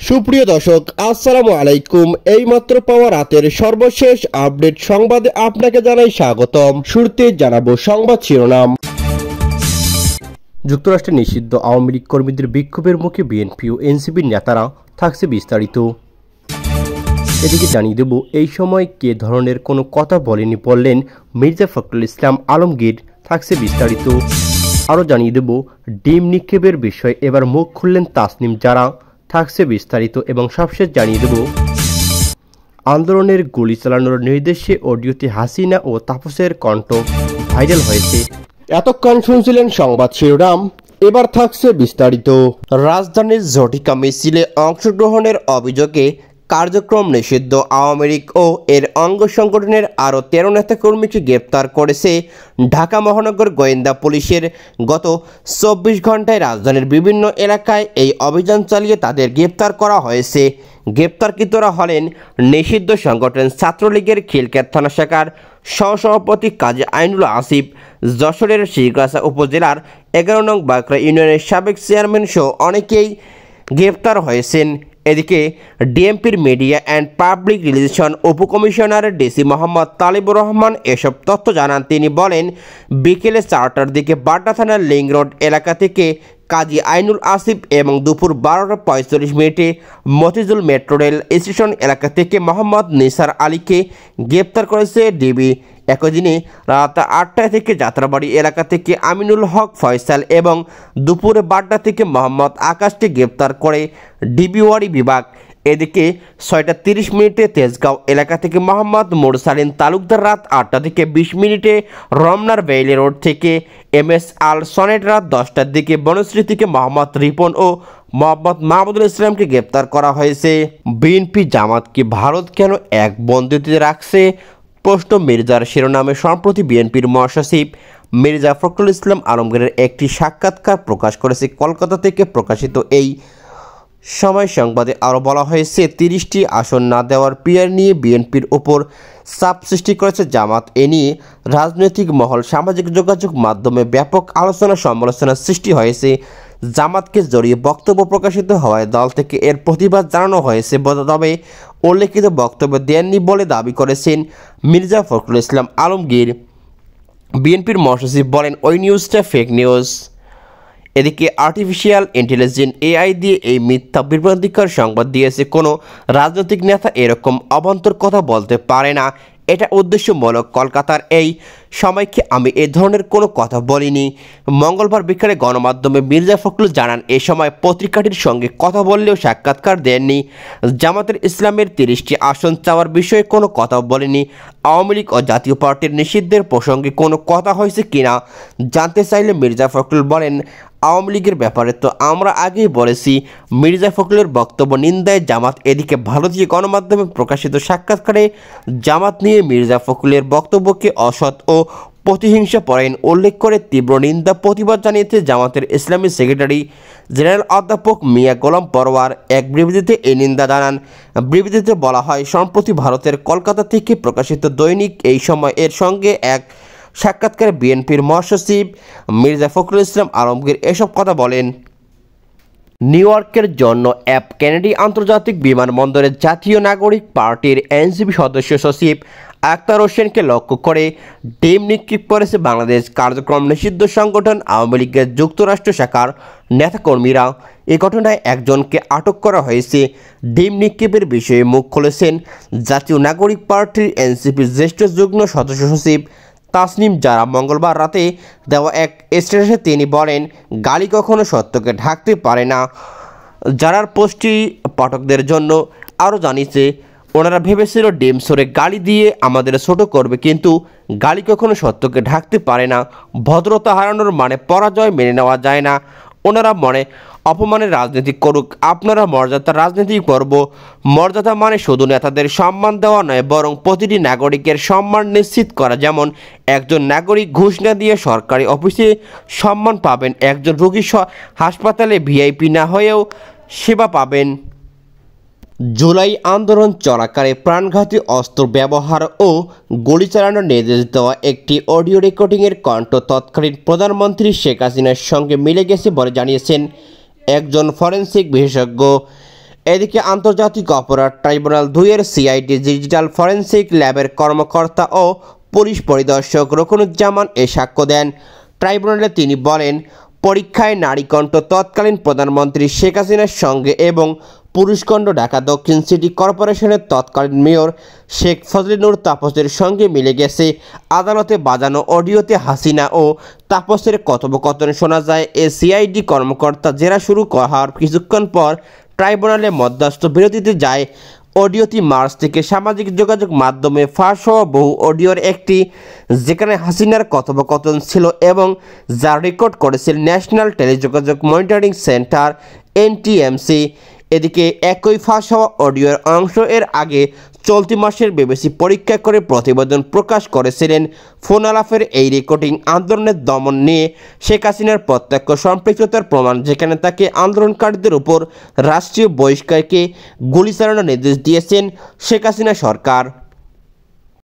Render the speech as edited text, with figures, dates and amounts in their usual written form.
সুপ্রিয় দর্শক, আসসালামু আলাইকুম। এইমাত্র পাওয়া রাতের সর্বশেষ আপডেট সংবাদে আপনাকে জানাই স্বাগতম। শুরুতে জানাবো সংবাদ শিরোনাম। যুক্তরাষ্ট্রে নিষিদ্ধ আওয়ামী লীগ কর্মীদের বিক্ষোভের মুখে বিএনপি ও এনসিপির নেতারা, থাকছে বিস্তারিত। এদিকে জানিয়ে দেব এই সময় কে ধরনের কোনো কথা বললেন মির্জা ফখরুল ইসলাম আলমগীর, থাকছে বিস্তারিত। আরও জানিয়ে দেব ডিম নিক্ষেপের বিষয়ে এবার মুখ খুললেন তাসনিম জারা, থাকছে বিস্তারিত। এবং সবশেষ জানিয়ে দেব আন্দোলনের গুলি চালানোর নির্দেশে অডিওতে হাসিনা ও তাপসের কণ্ঠ ভাইরাল হয়েছে। এতক্ষণ শুনছিলেন সংবাদ শিরোনাম, এবার থাকছে বিস্তারিত। রাজধানীর ঝটিকা মিছিলে অংশগ্রহণের অভিযোগে কার্যক্রম নিষিদ্ধ আওয়ামী লীগ ও এর অঙ্গ সংগঠনের আরও 13 নেতাকর্মীকে গ্রেপ্তার করেছে ঢাকা মহানগর গোয়েন্দা পুলিশের। গত 24 ঘন্টায় রাজধানীর বিভিন্ন এলাকায় এই অভিযান চালিয়ে তাদের গ্রেপ্তার করা হয়েছে। গ্রেপ্তারকৃতরা হলেন নিষিদ্ধ সংগঠন ছাত্রলীগের খিলক্ষেত থানা শাখার সহসভাপতি কাজী আইনুল আসিফ, যশোরের শিরগাছা উপজেলার 11 নং বাকরা ইউনিয়নের সাবেক চেয়ারম্যান সহ অনেকেই গ্রেপ্তার হয়েছেন। এদিকে ডিএমপির মিডিয়া অ্যান্ড পাবলিক রিলেশন উপকমিশনার ডিসি মোহাম্মদ তালিবুর রহমান এসব তথ্য জানান। তিনি বলেন, বিকেলে 4টার দিকে বাড্ডা থানার লিং রোড এলাকা থেকে কাজী আইনুল আসিফ এবং দুপুর 12:45 মতিঝিল মেট্রো রেল স্টেশন এলাকা থেকে মোহাম্মদ নিসার আলীকে গ্রেপ্তার করেছে ডিবি। একই দিনে রাত 8টায় থেকে যাত্রাবাড়ি এলাকা থেকে আমিনুল হক ফয়সাল এবং দুপুরে বাড্ডা থেকে মোহাম্মদ আকাশকে গ্রেপ্তার করে ডিবিওয়ারি বিভাগ। এদিকে 6টা 30 তেজগাঁও এলাকা থেকে মোহাম্মদ মুরসালিন তালুকদার রাত 8টা থেকে 20 রমনার বেইলি রোড থেকে MS আল সনেট রাত 10টার দিকে বনশ্রী থেকে মোহাম্মদ রিপন ও মোহাম্মদ মাহমুদুল ইসলামকে গ্রেপ্তার করা হয়েছে। বিএনপি জামাতকে ভারত কেন এক বন্দিতে রাখছে প্রশ্ন মির্জার শিরোনামে সম্প্রতি বিএনপির মহাসচিব মির্জা ফখরুল ইসলাম আলমগীরের একটি সাক্ষাৎকার প্রকাশ করেছে কলকাতা থেকে প্রকাশিত এই সময় সংবাদে আরও বলা হয়েছে, 30টি আসন না দেওয়ার পিয়ার নিয়ে বিএনপির উপর চাপ সৃষ্টি করেছে জামাত। এ নিয়ে রাজনৈতিক মহল, সামাজিক যোগাযোগ মাধ্যমে ব্যাপক আলোচনা সমালোচনার সৃষ্টি হয়েছে। জামাতকে জড়িয়ে বক্তব্য প্রকাশিত হওয়ায় দল থেকে এর প্রতিবাদ জানানো হয়েছে, তবে উল্লেখিত বক্তব্য দেননি বলে দাবি করেছেন মির্জা ফখরুল ইসলাম আলমগীর। বিএনপির মহাসচিব বলেন, ওই নিউজটা ফেক নিউজ। এদিকে আর্টিফিশিয়াল ইন্টেলিজেন্স AI দিয়ে এই মিথ্যা বিভ্রান্তিকর সংবাদ দিয়েছে। কোনো রাজনৈতিক নেতা এরকম অবান্তর কথা বলতে পারে না, এটা উদ্দেশ্যমূলক। কলকাতার এই সময়কে আমি এ ধরনের কোনো কথা বলিনি। মঙ্গলবার বিকেলে গণমাধ্যমে মির্জা ফখরুল জানান, এ সময় পত্রিকাটির সঙ্গে কথা বললেও সাক্ষাৎকার দেননি। জামাতের ইসলামের 30টি আসন চাওয়ার বিষয়ে কোনো কথা বলেনি। আওয়ামী লীগ ও জাতীয় পার্টির নিষিদ্ধের প্রসঙ্গে কোনো কথা হয়েছে কিনা জানতে চাইলে মির্জা ফখরুল বলেন, আওয়ামী লীগের ব্যাপারে তো আমরা আগেই বলেছি। মির্জা ফখরুলের বক্তব্য নিন্দায় জামাত। এদিকে ভারতীয় গণমাধ্যমে প্রকাশিত সাক্ষাৎকারে জামাত নিয়ে মির্জা ফখরুলের বক্তব্যকে অসৎ ও প্রতিহিংসাপরায়ণ উল্লেখ করে তীব্র নিন্দা প্রতিবাদ জানিয়েছে জামাতের ইসলামী সেক্রেটারি জেনারেল অধ্যাপক মিয়া গোলাম পরওয়ার। এক বিবৃতিতে এই নিন্দা জানান। বিবৃতিতে বলা হয়, সম্প্রতি ভারতের কলকাতা থেকে প্রকাশিত দৈনিক এই সময় এর সঙ্গে এক সাক্ষাৎকারে বিএনপির মহাসচিব মির্জা ফখরুল ইসলাম আলমগীর এসব কথা বলেন। নিউ ইয়র্কের জন্য কেনেডি আন্তর্জাতিক বিমানবন্দরে জাতীয় নাগরিক পার্টির এনসিপি সদস্য সচিব আখতার হোসেনকে লক্ষ্য করে ডিম নিক্ষেপ করেছে বাংলাদেশ কার্যক্রম নিষিদ্ধ সংগঠন আওয়ামী লীগের যুক্তরাষ্ট্র শাখার নেতাকর্মীরা। এ ঘটনায় একজনকে আটক করা হয়েছে। ডিম নিক্ষেপের বিষয়ে মুখ খুলেছেন জাতীয় নাগরিক পার্টির এনসিপির জ্যেষ্ঠ যুগ্ম সদস্য সচিব তাসনিম জারা। মঙ্গলবার রাতে দেওয়া এক স্ট্যাটাসে তিনি বলেন, গালি কখনো সত্যকে ঢাকতে পারে না। জারার পোস্টটি পাঠকদের জন্য আরও জানিয়েছে, ওনারা ভেবেছিল ডিম সরে গালি দিয়ে আমাদের ছোট করবে, কিন্তু গালি কখনো সত্যকে ঢাকতে পারে না। ভদ্রতা হারানোর মানে পরাজয় মেনে নেওয়া যায় না। ওনারা মনে অপমানের রাজনীতি করুক, আপনারা মর্যাদার রাজনীতি করব। মর্যাদা মানে শুধু নেতাদের সম্মান দেওয়া নয়, বরং প্রতিটি নাগরিকের সম্মান নিশ্চিত করা। যেমন একজন নাগরিক ঘুষ না দিয়ে সরকারি অফিসে সম্মান পাবেন, একজন রোগী হাসপাতালে VIP না হয়েও সেবা পাবেন। জুলাই আন্দোলন চলাকালে প্রাণঘাতী অস্ত্র ব্যবহার ও গুলি চালানোর নির্দেশ দেওয়া একটি অডিও রেকর্ডিংয়ের কণ্ঠ তৎকালীন প্রধানমন্ত্রী শেখ হাসিনার সঙ্গে মিলে গেছে বলে জানিয়েছেন একজন ফরেনসিক বিশেষজ্ঞ। এদিকে আন্তর্জাতিক অপরাধ ট্রাইব্যুনাল 2-এর সিআইডি ডিজিটাল ফরেনসিক ল্যাবের কর্মকর্তা ও পুলিশ পরিদর্শক রুকনুজ্জামান এ সাক্ষ্য দেন। ট্রাইব্যুনালে তিনি বলেন, পরীক্ষায় নারীকণ্ঠ তৎকালীন প্রধানমন্ত্রী শেখ হাসিনার সঙ্গে এবং পুরুষকণ্ঠ ঢাকা দক্ষিণ সিটি কর্পোরেশনের তৎকালীন মেয়র শেখ ফজলিনুর তাপসের সঙ্গে মিলে গেছে। আদালতে বাজানো অডিওতে হাসিনা ও তাপসের কথোপকথন শোনা যায়। সিআইডি কর্মকর্তা জেরা শুরু হওয়ার কিছুক্ষণ পর ট্রাইব্যুনালে মধ্যস্থ বিরতিতে যায়। অডিওটি মার্চ থেকে সামাজিক যোগাযোগ মাধ্যমে ফাঁস হওয়া বহু অডিওর একটি, যেখানে হাসিনার কথোপকথন ছিল এবং যা রেকর্ড করেছিল ন্যাশনাল টেলিযোগাযোগ মনিটরিং সেন্টার NTMC। এদিকে একই ফাঁস হওয়া অডিওর অংশ এর আগে চলতি মাসের বিবিসি পরীক্ষা করে প্রতিবেদন প্রকাশ করেছিলেন। ফোন আলাপের এই রেকর্ডিং আন্দোলনের দমন নিয়ে শেখ হাসিনার প্রত্যক্ষ সম্পৃক্ততার প্রমাণ, যেখানে তাকে আন্দোলনকারীদের উপর রাষ্ট্রীয় বহিষ্কারকে গুলি চালানোর নির্দেশ দিয়েছেন শেখ হাসিনা সরকার।